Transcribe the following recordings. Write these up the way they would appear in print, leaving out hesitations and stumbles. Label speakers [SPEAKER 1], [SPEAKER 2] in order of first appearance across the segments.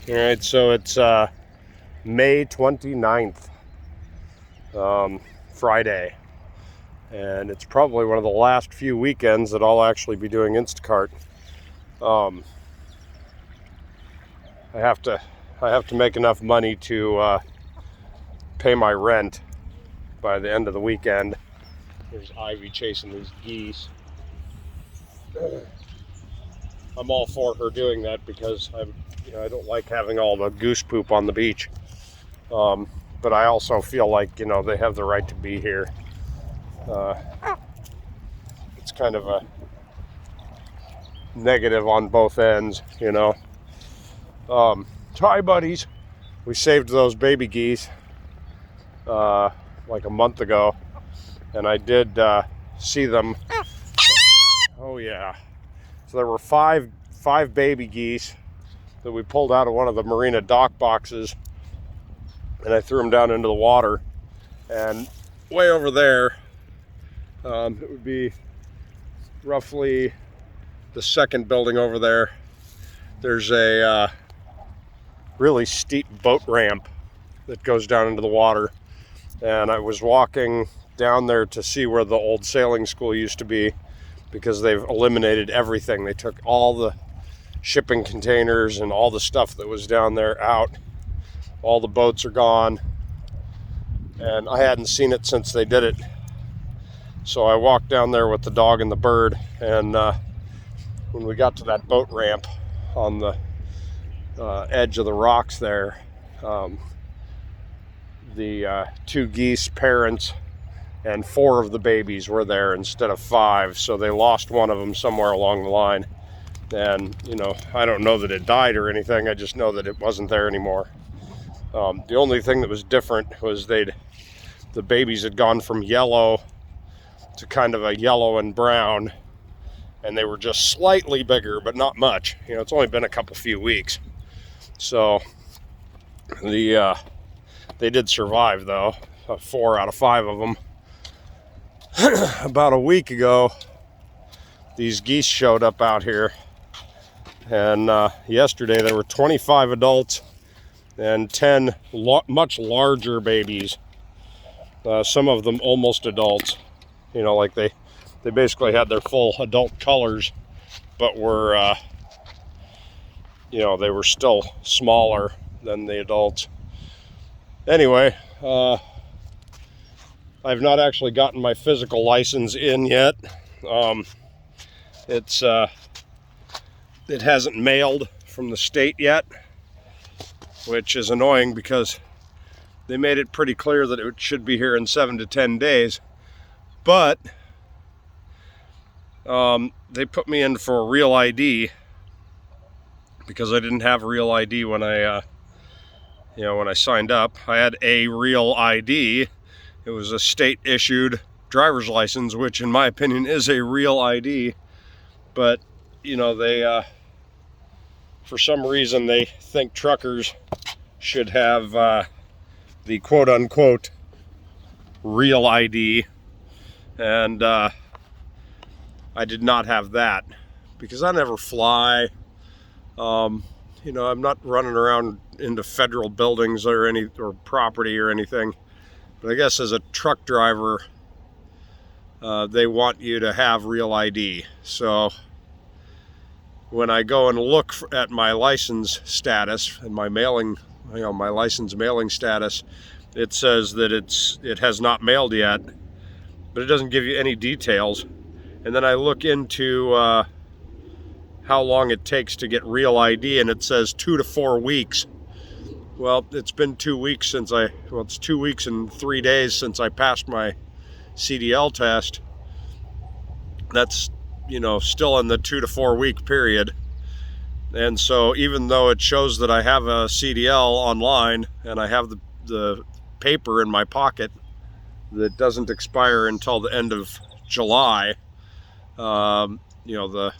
[SPEAKER 1] All right, so it's May 29th, Friday, and it's probably one of the last few weekends that I'll actually be doing Instacart. I have to make enough money to pay my rent by the end of the weekend. There's Ivy chasing these geese. I'm all for her doing that because I don't like having all the goose poop on the beach. But I also feel like, they have the right to be here. It's kind of a negative on both ends, Hi, buddies. We saved those baby geese like a month ago, and I did see them. Oh yeah. So there were five baby geese that we pulled out of one of the marina dock boxes, and I threw them down into the water. And way over there, it would be roughly the second building over there. There's a really steep boat ramp that goes down into the water. And I was walking down there to see where the old sailing school used to be, because they've eliminated everything. They took all the shipping containers and all the stuff that was down there out. All the boats are gone, and I hadn't seen it since they did it. So I walked down there with the dog and the bird, and when we got to that boat ramp on the edge of the rocks there, the two geese parents and 4 of the babies were there instead of 5, so they lost one of them somewhere along the line. And I don't know that it died or anything, I just know that it wasn't there anymore. The only thing that was different was the babies had gone from yellow to kind of a yellow and brown, and they were just slightly bigger, but not much. It's only been a few weeks. So they did survive, though, 4 out of 5 of them. About a week ago, these geese showed up out here, and yesterday there were 25 adults and 10 much larger babies. Some of them almost adults, like they basically had their full adult colors, but were they were still smaller than the adults. Anyway, I've not actually gotten my physical license in yet. It hasn't mailed from the state yet, which is annoying because they made it pretty clear that it should be here in 7 to 10 days. But they put me in for a real ID because I didn't have a real ID when I signed up. I had a real ID. It was a state-issued driver's license, which in my opinion is a real ID. But, they, for some reason, they think truckers should have the quote-unquote real ID. And I did not have that because I never fly. I'm not running around into federal buildings or property or anything. But I guess as a truck driver, they want you to have real ID. So when I go and look at my license status and my mailing, my license mailing status, it says that it has not mailed yet, but it doesn't give you any details. And then I look into how long it takes to get real ID, and it says 2 to 4 weeks. Well, it's been 2 weeks it's 2 weeks and 3 days since I passed my CDL test. That's, still in the 2 to 4 week period. And so even though it shows that I have a CDL online and I have the paper in my pocket that doesn't expire until the end of July, the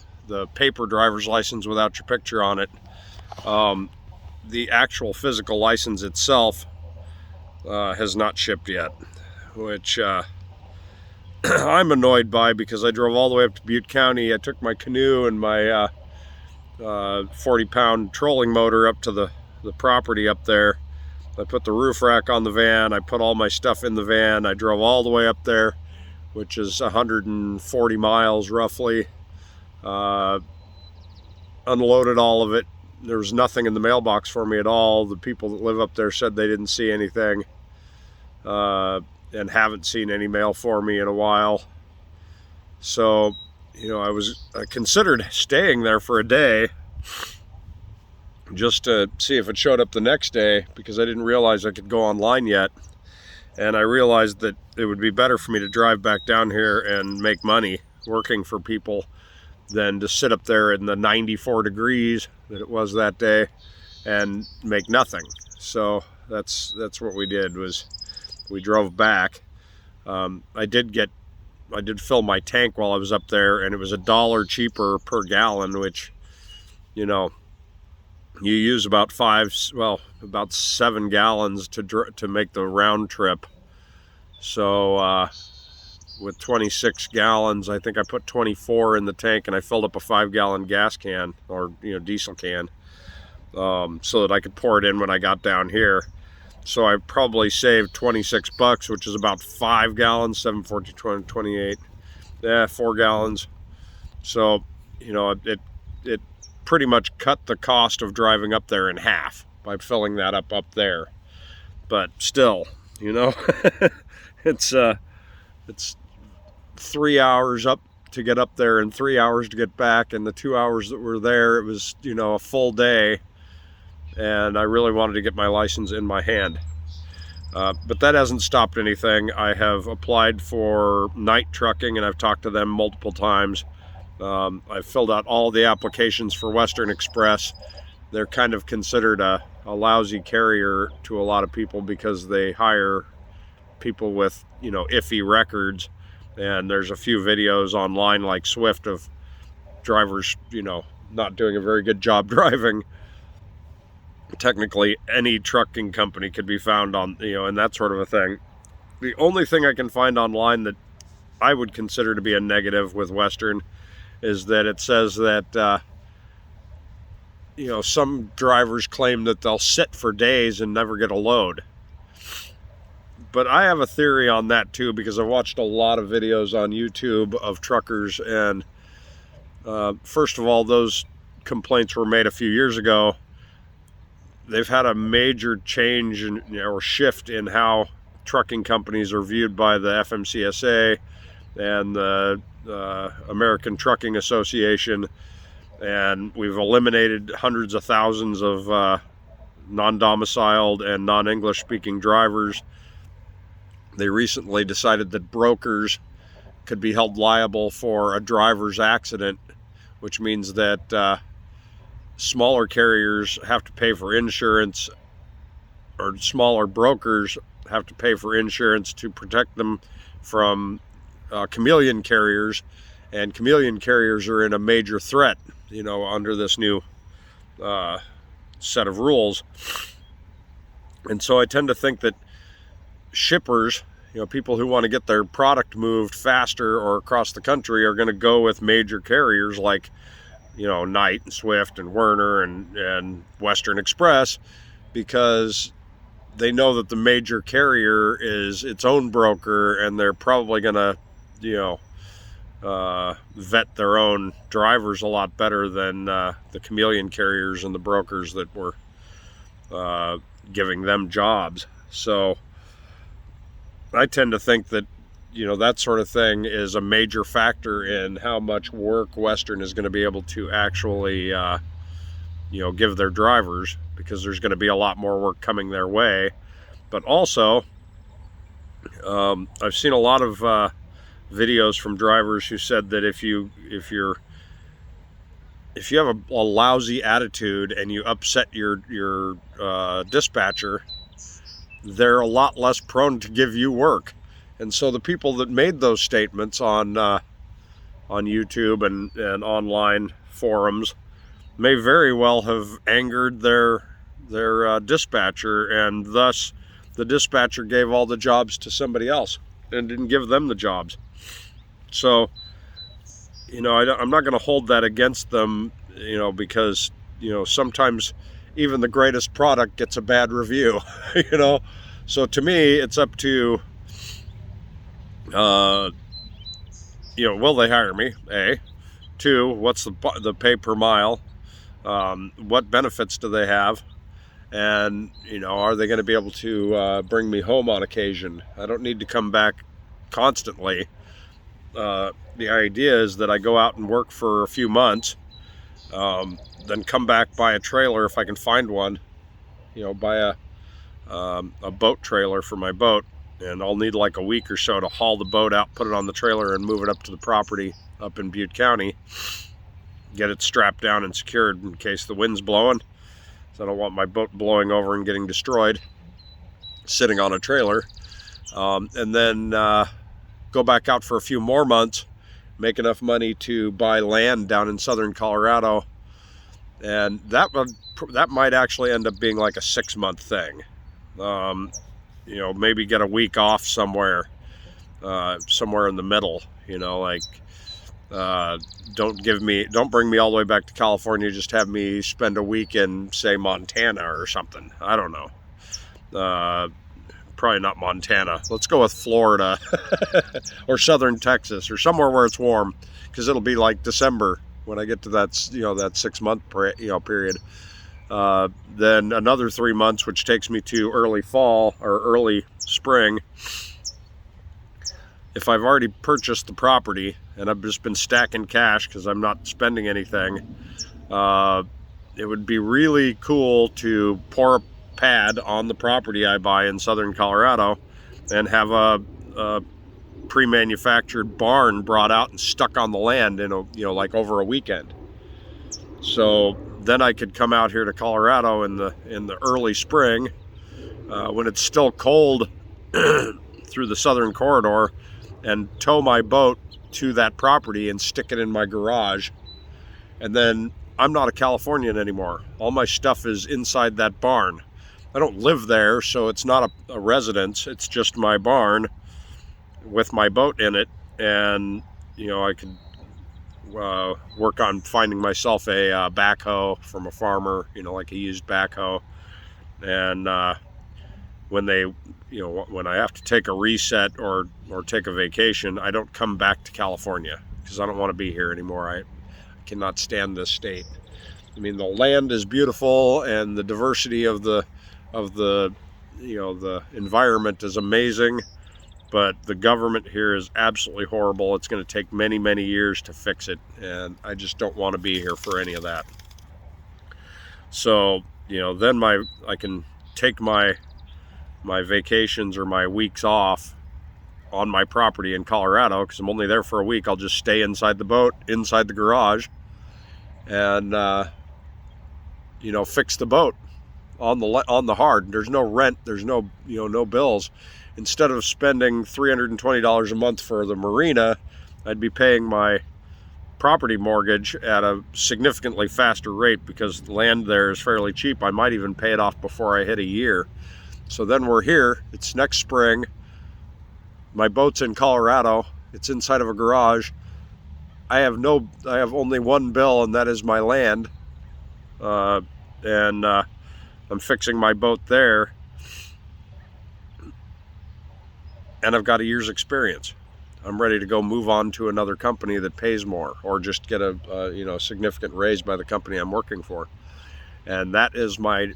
[SPEAKER 1] paper driver's license without your picture on it, the actual physical license itself has not shipped yet, which I'm annoyed by because I drove all the way up to Butte County. I took my canoe and my 40-pound trolling motor up to the the property up there. I put the roof rack on the van. I put all my stuff in the van. I drove all the way up there, which is 140 miles roughly. Unloaded all of it. There was nothing in the mailbox for me at all. The people that live up there said they didn't see anything, and haven't seen any mail for me in a while. So, you know, I considered staying there for a day just to see if it showed up the next day, because I didn't realize I could go online yet. And I realized that it would be better for me to drive back down here and make money working for people than to sit up there in the 94 degrees that it was that day and make nothing. So that's what we did, was we drove back. I did fill my tank while I was up there, and it was $1 cheaper per gallon, which, you know, you use about 7 gallons to make the round trip. So with 26 gallons, I think I put 24 in the tank, and I filled up a 5-gallon gas can, or, you know, diesel can, so that I could pour it in when I got down here. So I probably saved 26 bucks, which is about 5 gallons, 7, 14, 20, 28, 4 gallons. So, you know, it pretty much cut the cost of driving up there in half by filling that up there. But still, you know, it's 3 hours up to get up there and 3 hours to get back, and the 2 hours that were there, it was, you know, a full day, and I really wanted to get my license in my hand. But that hasn't stopped anything. I have applied for night trucking, and I've talked to them multiple times. I've filled out all the applications for Western Express. They're kind of considered a lousy carrier to a lot of people because they hire people with, you know, iffy records. And there's a few videos online like Swift of drivers, you know, not doing a very good job driving. Technically, any trucking company could be found on, you know, and that sort of a thing. The only thing I can find online that I would consider to be a negative with Western is that it says that, you know, some drivers claim that they'll sit for days and never get a load. But I have a theory on that too, because I've watched a lot of videos on YouTube of truckers, and first of all, those complaints were made a few years ago. They've had a major change or shift in how trucking companies are viewed by the FMCSA and the American Trucking Association, and we've eliminated hundreds of thousands of non-domiciled and non-English speaking drivers. They recently decided that brokers could be held liable for a driver's accident, which means that smaller carriers have to pay for insurance, or smaller brokers have to pay for insurance to protect them from chameleon carriers, and chameleon carriers are in a major threat, you know, under this new set of rules. And so I tend to think that shippers, you know, people who want to get their product moved faster or across the country, are going to go with major carriers like, you know, Knight and Swift and Werner and Western Express, because they know that the major carrier is its own broker, and they're probably going to, you know, vet their own drivers a lot better than the chameleon carriers and the brokers that were giving them jobs. So I tend to think that, you know, that sort of thing is a major factor in how much work Western is going to be able to actually, you know, give their drivers, because there's going to be a lot more work coming their way. But also, I've seen a lot of videos from drivers who said that if you have a lousy attitude and you upset your dispatcher, they're a lot less prone to give you work. And so the people that made those statements on YouTube and online forums may very well have angered their dispatcher, and thus the dispatcher gave all the jobs to somebody else and didn't give them the jobs. So, you know, I'm not going to hold that against them, you know, because, you know, sometimes even the greatest product gets a bad review. You know, so to me, it's up to, will they hire me? A. Two, what's the pay per mile? What benefits do they have? And, are they going to be able to bring me home on occasion? I don't need to come back constantly. The idea is that I go out and work for a few months, then come back, buy a trailer if I can find one, buy a boat trailer for my boat, and I'll need like a week or so to haul the boat out, put it on the trailer, and move it up to the property up in Butte County, get it strapped down and secured in case the wind's blowing. So I don't want my boat blowing over and getting destroyed sitting on a trailer. And then go back out for a few more months, make enough money to buy land down in southern Colorado, and that might actually end up being like a 6-month thing. Maybe get a week off somewhere in the middle. Don't bring me all the way back to California. Just have me spend a week in, say, Montana or something. I don't know. Probably not Montana. Let's go with Florida or southern Texas or somewhere where it's warm, because it'll be like December when I get to that 6-month period. Then another 3 months, which takes me to early fall or early spring. If I've already purchased the property and I've just been stacking cash because I'm not spending anything, it would be really cool to pour a pad on the property I buy in southern Colorado and have a pre-manufactured barn brought out and stuck on the land in like over a weekend. So then I could come out here to Colorado in the early spring, when it's still cold through the southern corridor, and tow my boat to that property and stick it in my garage. And then I'm not a Californian anymore. All my stuff is inside that barn. I don't live there, so it's not a residence. It's just my barn with my boat in it. And, I could work on finding myself a backhoe from a farmer, like a used backhoe. And when I have to take a reset or take a vacation, I don't come back to California because I don't want to be here anymore. I cannot stand this state. I mean, the land is beautiful and the diversity of the environment is amazing, but the government here is absolutely horrible. It's going to take many, many years to fix it, and I just don't want to be here for any of that. So, then I can take my vacations or my weeks off on my property in Colorado, because I'm only there for a week. I'll just stay inside the boat, inside the garage, and fix the boat on the hard. There's no rent, there's no no bills. Instead of spending $320 a month for the marina, I'd be paying my property mortgage at a significantly faster rate because the land there is fairly cheap. I might even pay it off before I hit a year. So then we're here. It's next spring. My boat's in Colorado. It's inside of a garage. I have only one bill, and that is my land. And I'm fixing my boat there. And I've got a year's experience. I'm ready to go move on to another company that pays more, or just get a significant raise by the company I'm working for. And that is my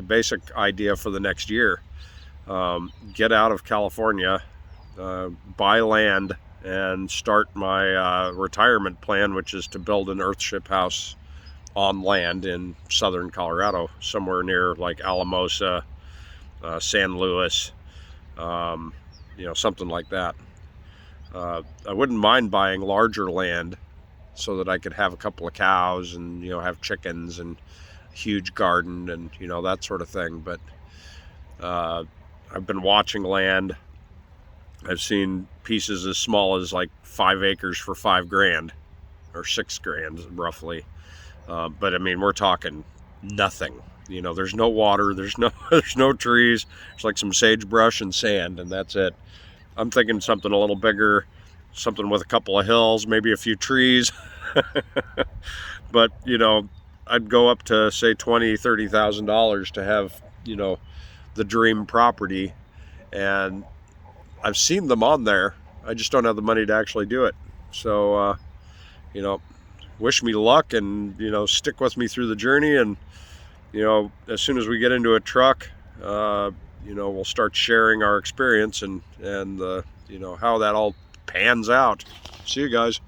[SPEAKER 1] basic idea for the next year. Get out of California, buy land, and start my retirement plan, which is to build an Earthship house on land in southern Colorado, somewhere near like Alamosa, San Luis, something like that. I wouldn't mind buying larger land so that I could have a couple of cows and have chickens and huge garden and that sort of thing. But I've been watching land. I've seen pieces as small as like 5 acres for $5,000 or $6,000 roughly. But I mean, we're talking nothing. There's no water, there's no trees. There's like some sagebrush and sand, and that's it. I'm thinking something a little bigger, something with a couple of hills, maybe a few trees. But I'd go up to say $20,000-$30,000 to have, you know, the dream property. And I've seen them on there. I just don't have the money to actually do it. So you know, wish me luck, and you know, stick with me through the journey. And you know, as soon as we get into a truck, you know, we'll start sharing our experience and you know, how that all pans out. See you guys.